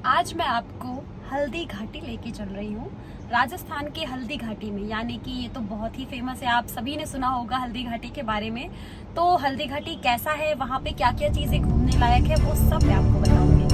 आज मैं आपको हल्दी घाटी लेके चल रही हूँ। राजस्थान के हल्दी घाटी में, यानी कि ये तो बहुत ही फेमस है, आप सभी ने सुना होगा हल्दी घाटी के बारे में। तो हल्दी घाटी कैसा है, वहाँ पे क्या क्या चीजें घूमने लायक है, वो सब मैं आपको बताऊंगी।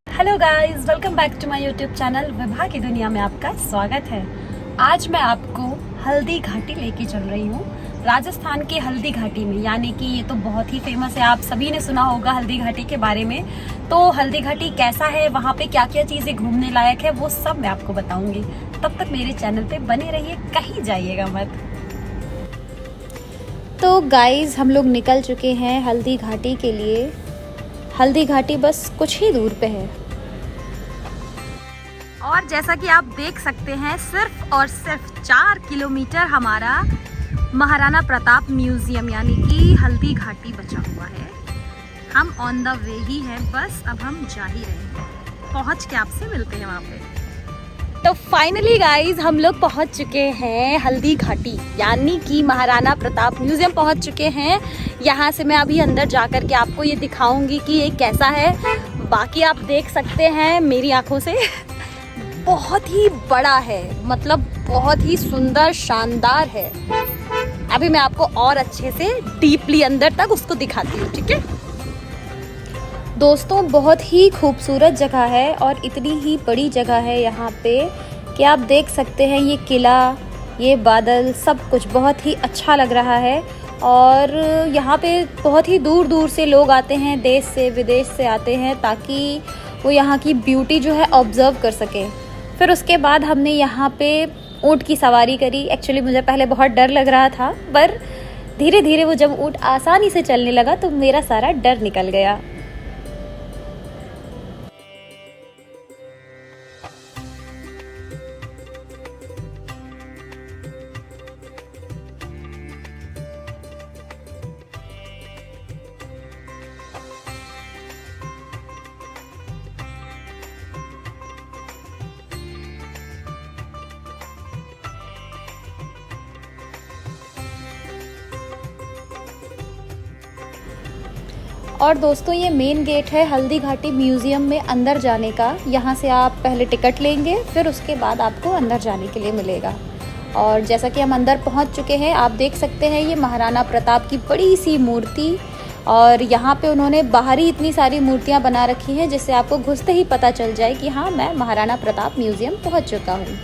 Hello guys, welcome back to my YouTube channel Vibha की दुनिया में आपका स्वागत है। आज मैं आपको हल्दी घाटी लेके चल रही हूँ। राजस्थान के हल्दी घाटी में, यानी कि ये तो बहुत ही फेमस है, आप सभी ने सुना होगा हल्दी घाटी के बारे में। तो हल्दी घाटी कैसा है, वहाँ पे क्या क्या चीजें घूमने लायक है, वो सब मैं आपको बताऊंगी। तब तक मेरे चैनल पे बने रहिए, कहीं जाइएगा मत। तो गाइस, हम लोग निकल चुके हैं हल्दी घाटी के लिए। हल्दी घाटी बस कुछ ही दूर पे है। और जैसा कि आप देख सकते हैं, सिर्फ और सिर्फ 4 किलोमीटर हमारा महाराणा प्रताप म्यूजियम यानी कि हल्दी घाटी बचा हुआ है। हम ऑन द वे ही हैं, बस अब हम जा ही रहे हैं। पहुंच के आपसे मिलते हैं वहाँ पे। तो फाइनली गाइज, हम लोग पहुंच चुके हैं हल्दी घाटी यानी कि महाराणा प्रताप म्यूजियम पहुंच चुके हैं। यहाँ से मैं अभी अंदर जाकर के आपको ये दिखाऊंगी कि ये कैसा है। बाकी आप देख सकते हैं मेरी आंखों से, बहुत ही बड़ा है, मतलब बहुत ही सुंदर शानदार है। अभी मैं आपको और अच्छे से डीपली अंदर तक उसको दिखाती हूँ, ठीक है दोस्तों। बहुत ही खूबसूरत जगह है और इतनी ही बड़ी जगह है यहाँ पे कि आप देख सकते हैं ये किला, ये बादल, सब कुछ बहुत ही अच्छा लग रहा है। और यहाँ पे बहुत ही दूर दूर से लोग आते हैं, देश से विदेश से आते हैं, ताकि वो यहाँ की ब्यूटी जो है ऑब्जर्व कर सकें। फिर उसके बाद हमने यहाँ पे ऊँट की सवारी करी। एक्चुअली मुझे पहले बहुत डर लग रहा था, पर धीरे धीरे वो जब ऊँट आसानी से चलने लगा तो मेरा सारा डर निकल गया। और दोस्तों, ये मेन गेट है हल्दी घाटी म्यूज़ियम में अंदर जाने का। यहाँ से आप पहले टिकट लेंगे, फिर उसके बाद आपको अंदर जाने के लिए मिलेगा। और जैसा कि हम अंदर पहुँच चुके हैं, आप देख सकते हैं ये महाराणा प्रताप की बड़ी सी मूर्ति। और यहाँ पे उन्होंने बाहर ही इतनी सारी मूर्तियाँ बना रखी हैं, जिससे आपको घुसते ही पता चल जाए कि हाँ, मैं महाराणा प्रताप म्यूज़ियम पहुँच चुका हूँ।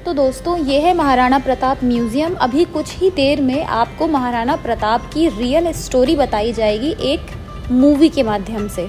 तो दोस्तों, ये है महाराणा प्रताप म्यूज़ियम। अभी कुछ ही देर में आपको महाराणा प्रताप की रियल स्टोरी बताई जाएगी एक मूवी के माध्यम से।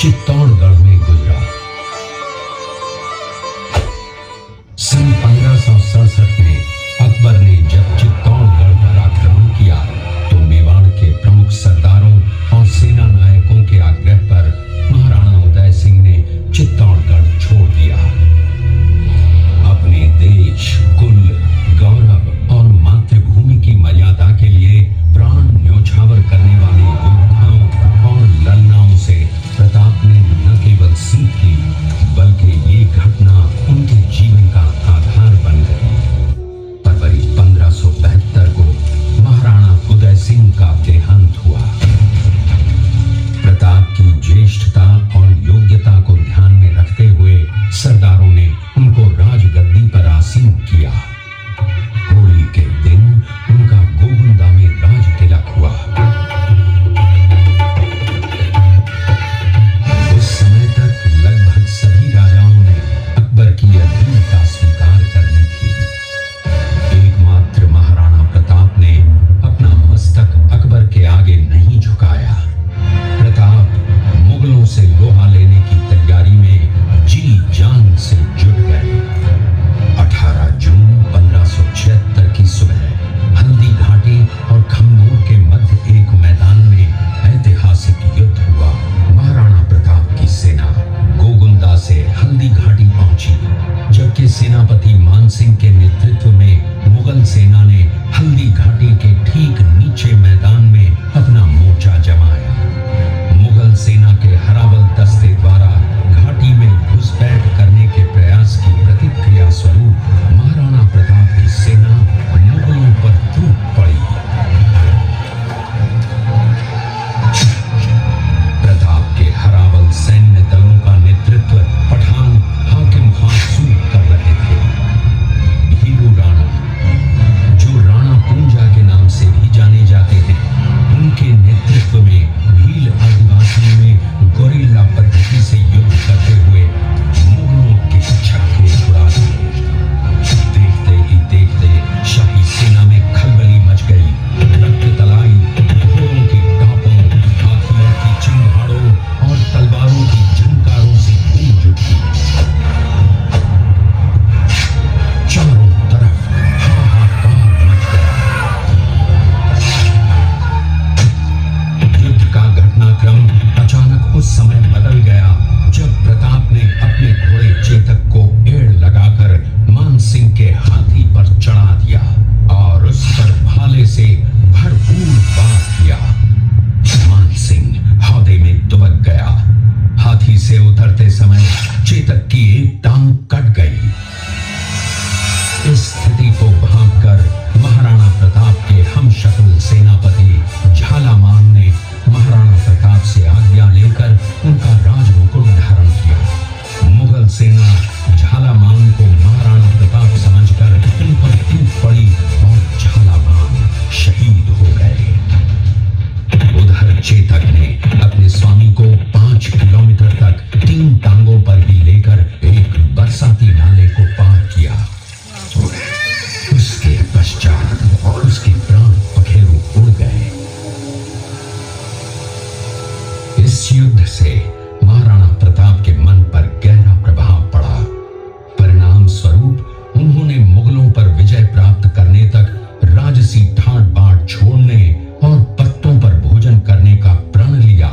चित्तौड़गढ़ में गुजरा। सन 1567 में अकबर ने जब चित्तौड़गढ़ पर आक्रमण किया तो मेवाड़ के प्रमुख सरदारों और सेना नायकों के आग्रह पर महाराणा उदय सिंह ने चित्तौड़गढ़ छोड़ दिया। अपने देश, कुल, गौरव और मातृभूमि की मर्यादा के लिए प्राण न्योछावर करने वाले योद्धाओं और नए सेनापति मानसिंह के नेतृत्व में मुगल सेना ने हल्दी घाटी के ठीक नीचे मैदान में अपना मोर्चा जमाया। मुगल सेना के हरावल दस्ते द्वारा घाटी में घुसपैठ करने के प्रयास की प्रतिक्रिया स्वरूप महाराणा प्रताप की सेना मुगलों पर टूट पड़ी। प्रताप के हरावल सैन्य दलों का नेतृत्व पठान हाकिम खान सूद कर रहे थे। हीरू राणा, जो राणा पूंजा के नाम से भी जाने जाते थे, उनके नेतृत्व में भील आदिवासियों में गोरिल्ला पद्धति से युद्ध करते हुए मुगलों के छक्के छुड़ा दिए। देखते ही देखते शाही सेना में खलबली मच गई। रक्त तलाई घोड़ों की टापों, हाथियों की चिंगारों और तलवारों की झंकारों से गूंज उठी। चारों तरफ हाहाकार मच गया। युद्ध का घटनाक्रम अचानक उस समय बदल गया जब प्रताप ने अपने घोड़े चेतक को एड़ लगाकर मानसिंह के हाथी पर चढ़ा दिया और उस पर भाले से भरपूर वार किया। मानसिंह हौदे में दुबक गया। हाथी से उतरते समय चेतक की एक टांग कट गई। इस स्थिति को भांपकर महाराणा प्रताप के हमशक्ल सेनापति झालामान ने महाराणा प्रताप से आज्ञा लेकर उनका राजमुकुट धारण किया। मुगल सेना झालामान को महाराणा प्रताप समझकर उन पर टूट पड़ी और झालामान शहीद हो गए। उधर चेतक ने अपने स्वामी को 5 किलोमीटर तक 3 टांगों पर ही लेकर एक बरसाती नाले को पार किया। उसके पश्चात उसके प्राण पखेरु उड़ गए। इस युद्ध से महाराणा प्रताप के मन पर गहरा प्रभाव पड़ा। परिणाम स्वरूप उन्होंने मुगलों पर विजय प्राप्त करने तक राजसी ठाट बाट छोड़ने और पत्तों पर भोजन करने का प्रण लिया,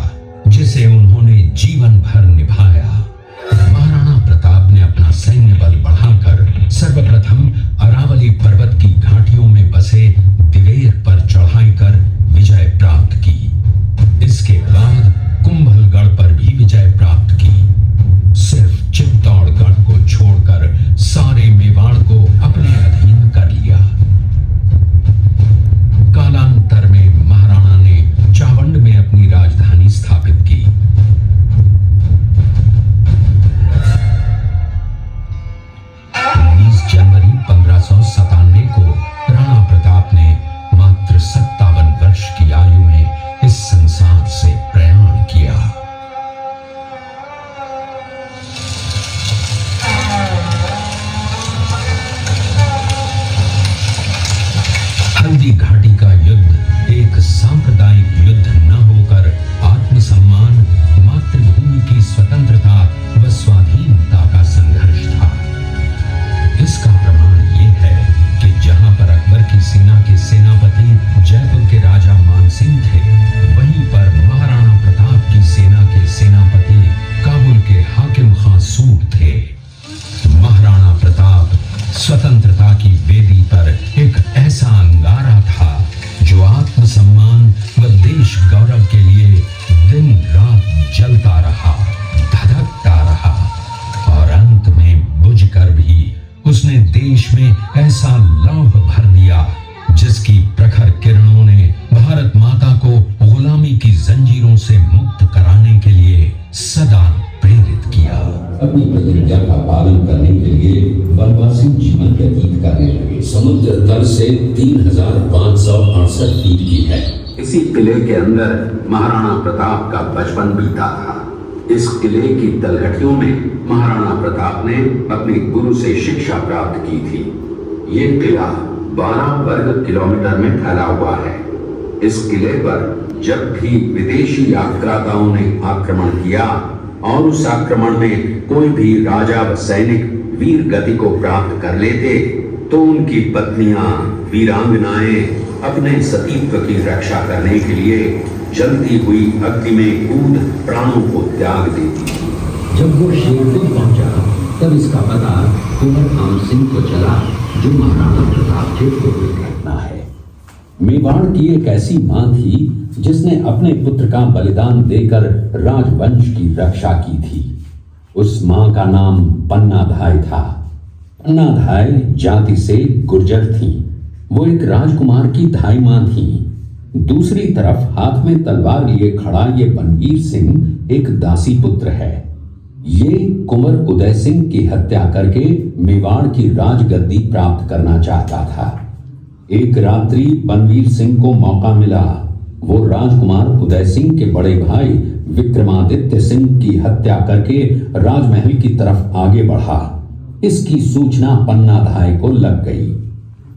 जिसे उन्होंने जीवन भर निभाया। महाराणा प्रताप ने अपना सैन्य बल बढ़ाकर सर्वप्रथम अरावली पर्वत की घाटियों में बसे दिवेर पर चढ़ाई कर विजय प्राप्त की। इसके बाद कुंभलगढ़ पर भी विजय प्राप्त की। सिर्फ चित्तौड़गढ़ को छोड़कर सारे मेवाड़ को अपने अधीन कर लिया। कालांतर में महाराणा ने चावंड में अपनी राजधानी स्थापित की। 19 जनवरी 1597 को राणा प्रताप ने मात्र 57 वर्ष की आयु में इस संसार से प्रयाण किया। हल्दी घाटी का युद्ध एक सांप्रदायिक युद्ध न होकर आत्मसम्मान, मातृभूमि की स्वतंत्रता व स्वाधीनता का संघर्ष था। इसका प्रमाण ये है कि जहां पर अकबर की सेना के सेनापति जयपुर के राजा मानसिंह थे, वहीं पर महाराणा प्रताप की सेना के सेनापति काबुल के हाकिम खान सूद थे। महाराणा प्रताप स्वतंत्रता की वेदी पर एक ऐसा अंगारा था जो आत्मसम्मान व देश गौरव के लिए दिन रात जलता रहा, धधकता रहा और अंत में बुझकर भी उसने देश में ऐसा लौह भर दिया जिसकी प्रखर किरणों ने भारत माता को गुलामी की जंजीरों से मुक्त कराने के लिए सदा प्रेरित किया। अपनी प्रतिज्ञा का पालन करने के लिए वनवासी जीवन व्यतीत करने लगे। समुद्र तल से 3568 फीट की है। इसी किले के अंदर महाराणा प्रताप का बचपन बीता था। इस किले की तलहटियों में महाराणा प्रताप ने अपने गुरु से शिक्षा प्राप्त की थी। ये किला 12 वर्ग किलोमीटर में फैला हुआ है। इस किले पर जब भी विदेशी आक्रांताओं ने आक्रमण किया और उस आक्रमण में कोई भी राजा व सैनिक वीर गति को प्राप्त कर लेते, तो उनकी पत्नियां वीरांगनाएं अपने सतीत्व की रक्षा करने के लिए जलती हुई अग्नि में कूद प्राणों को त्याग देती थी। जब वो शेरपुर पहुंचा तब इसका पता कुंवर आम सिंह को चला, जो महाराणा प्रताप के पुत्र घटना है। मेवाड़ की एक ऐसी मां थी जिसने अपने पुत्र का बलिदान देकर राजवंश की रक्षा की थी। उस मां का नाम पन्नाधाय था। पन्नाधाय जाति से गुर्जर थी। वो एक राजकुमार की धाई मां थी। दूसरी तरफ हाथ में तलवार लिए खड़ा ये बनवीर सिंह एक दासी पुत्र है। ये कुंवर उदय सिंह की हत्या करके मेवाड़ की राजगद्दी प्राप्त करना चाहता था। एक रात्रि बनवीर सिंह को मौका मिला। वो राजकुमार उदय सिंह के बड़े भाई विक्रमादित्य सिंह की हत्या करके राजमहल की तरफ आगे बढ़ा। इसकी सूचना पन्नाधाय को लग गई।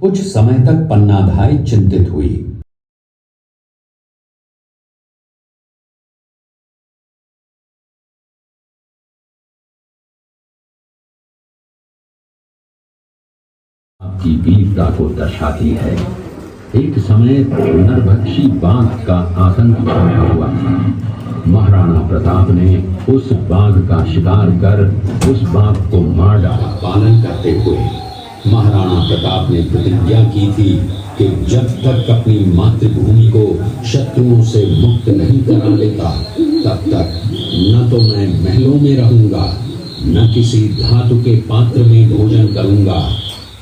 कुछ समय तक पन्नाधाय चिंतित हुई। की वीरता को दर्शाती है। एक समय नरभक्षी बाघ का आतंक छाया हुआ था। महाराणा प्रताप ने उस बाघ का शिकार कर उस बाघ को मार डाला। पालन करते हुए महाराणा प्रताप ने प्रतिज्ञा की थी कि जब तक अपनी मातृभूमि को शत्रुओं से मुक्त नहीं करा लेता, तब तक न तो मैं महलों में रहूंगा, न किसी धातु के पात्र में भोजन करूंगा,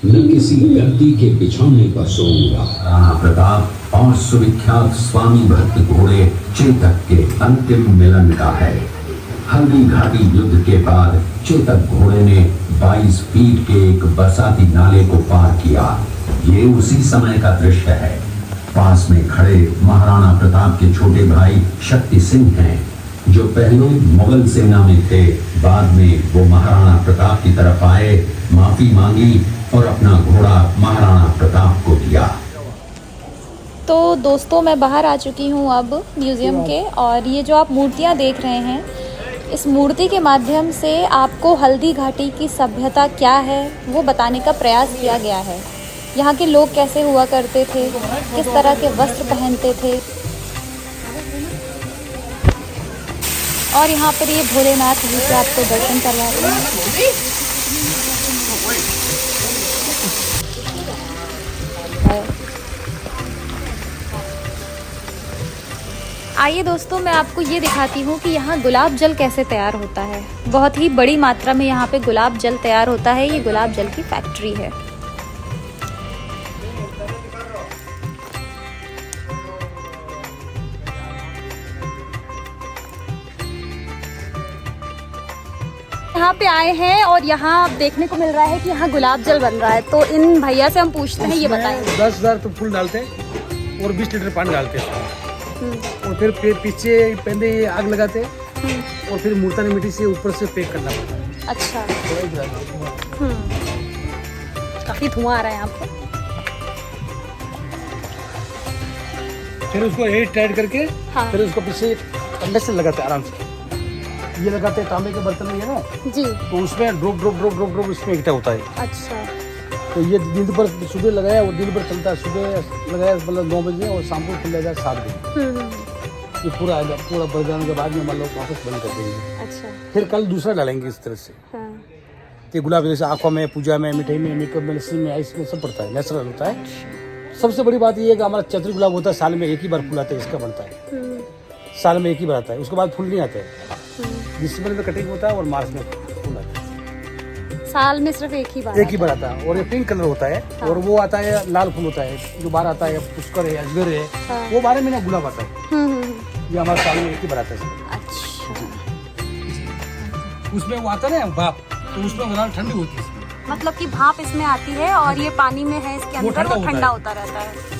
न किसी गद्दी के बिछौने पर सोऊंगा। राणा प्रताप और सुविख्यात स्वामी भक्त घोड़े चेतक के अंतिम मिलन का है। हल्दी घाटी युद्ध के बाद चेतक घोड़े ने 22 फीट के एक बरसाती नाले को पार किया। ये उसी समय का दृश्य है। पास में खड़े महाराणा प्रताप के छोटे भाई शक्ति सिंह हैं, जो पहले मुगल सेना में थे। बाद में वो महाराणा प्रताप की तरफ आए, माफी मांगी और अपना घोड़ा महाराणा प्रताप को दिया। तो दोस्तों, मैं बाहर आ चुकी हूँ अब म्यूज़ियम के, और ये जो आप मूर्तियाँ देख रहे हैं, इस मूर्ति के माध्यम से आपको हल्दी घाटी की सभ्यता क्या है वो बताने का प्रयास किया गया है। यहाँ के लोग कैसे हुआ करते थे, किस तरह के वस्त्र पहनते थे, और यहाँ पर ये भोलेनाथ जी से आपको दर्शन करवा रहे हैं। आइए दोस्तों, मैं आपको ये दिखाती हूँ कि यहाँ गुलाब जल कैसे तैयार होता है। बहुत ही बड़ी मात्रा में यहाँ पे गुलाब जल तैयार होता है। ये गुलाब जल की फैक्ट्री है। यहाँ पे आए हैं और यहाँ देखने को मिल रहा है कि यहाँ गुलाब जल बन रहा है। तो इन भैया से हम पूछते हैं, ये बताएंगे। 10,000 तो फूल डालते हैं और 20 लीटर पानी डालते हैं, और फिर पीछे पहले आग लगाते हैं, और फिर मुल्तानी मिट्टी से ऊपर से पैक करना पड़ता है। अच्छा। काफी धुआं आ रहा है यहाँ पर। फिर उसको एयर टाइट करके, हाँ। फिर उसको पीछे कंडेंसर लगाते हैं आराम से। ये लगाते हैं तांबे के बर्तन में, है ना जी, तो उसमें drop drop drop drop drop इसमें इकट्ठा होता है। अच्छा। तो ये दिन भर सुबह लगाया और दिन भर चलता है। सुबह लगाया मतलब 9 बजे और शाम को खुल जाएगा 7 बजे। ये पूरा भर जाने के बाद में मान लो वापस बंद कर देंगे। अच्छा। फिर कल दूसरा डालेंगे इस तरह से। हाँ। ये गुलाब जैसे आंखों में, पूजा में, मिठाई में, मेकअप में, लस्सी में, आइस में सब पड़ता है, नेचुरल होता है। सबसे बड़ी बात ये है कि हमारा चैत्री गुलाब होता है, साल में एक ही बार फूल आता है, इसका बनता है। साल में एक ही बार आता है, उसके बाद फूल नहीं आते हैं। दिसंबर में कटिंग होता है और मार्च में फूल आता है। साल में सिर्फ एक ही बार आता है। और ये पिंक कलर होता है। हाँ। और वो आता है लाल फूल होता है, जो बार आता है, पुष्कर है, अजगर है। हाँ। वो 12 महीना गुलाब आता है। ये हमारे साल में एक ही बार आता है। अच्छा। उसमें वो आता है ना भाप, तो उसमें ज़रा ठंडी होती है। मतलब कि भाप इसमें आती है और ये पानी में है इसके अंदर, वो ठंडा होता रहता है।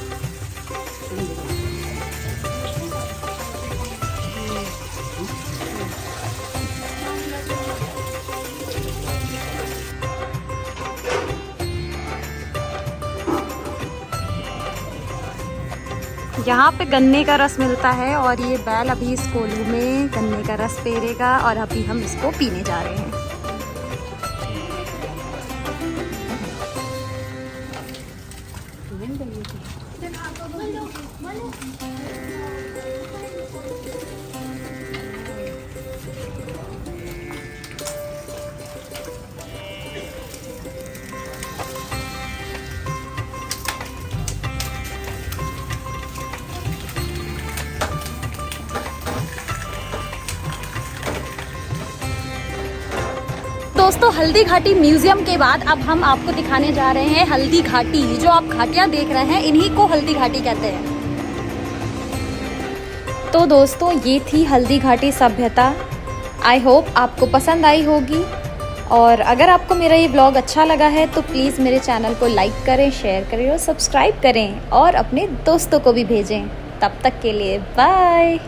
यहाँ पे गन्ने का रस मिलता है और ये बैल अभी इस कोल्हू में गन्ने का रस पेरेगा और अभी हम इसको पीने जा रहे हैं। दोस्तों हल्दी घाटी म्यूजियम के बाद अब हम आपको दिखाने जा रहे हैं हल्दी घाटी। जो आप घाटियाँ देख रहे हैं इन्हीं को हल्दी घाटी कहते हैं। तो दोस्तों ये थी हल्दी घाटी सभ्यता। आई होप आपको पसंद आई होगी, और अगर आपको मेरा ये ब्लॉग अच्छा लगा है तो प्लीज़ मेरे चैनल को लाइक करें, शेयर करें और सब्सक्राइब करें, और अपने दोस्तों को भी भेजें। तब तक के लिए बाय।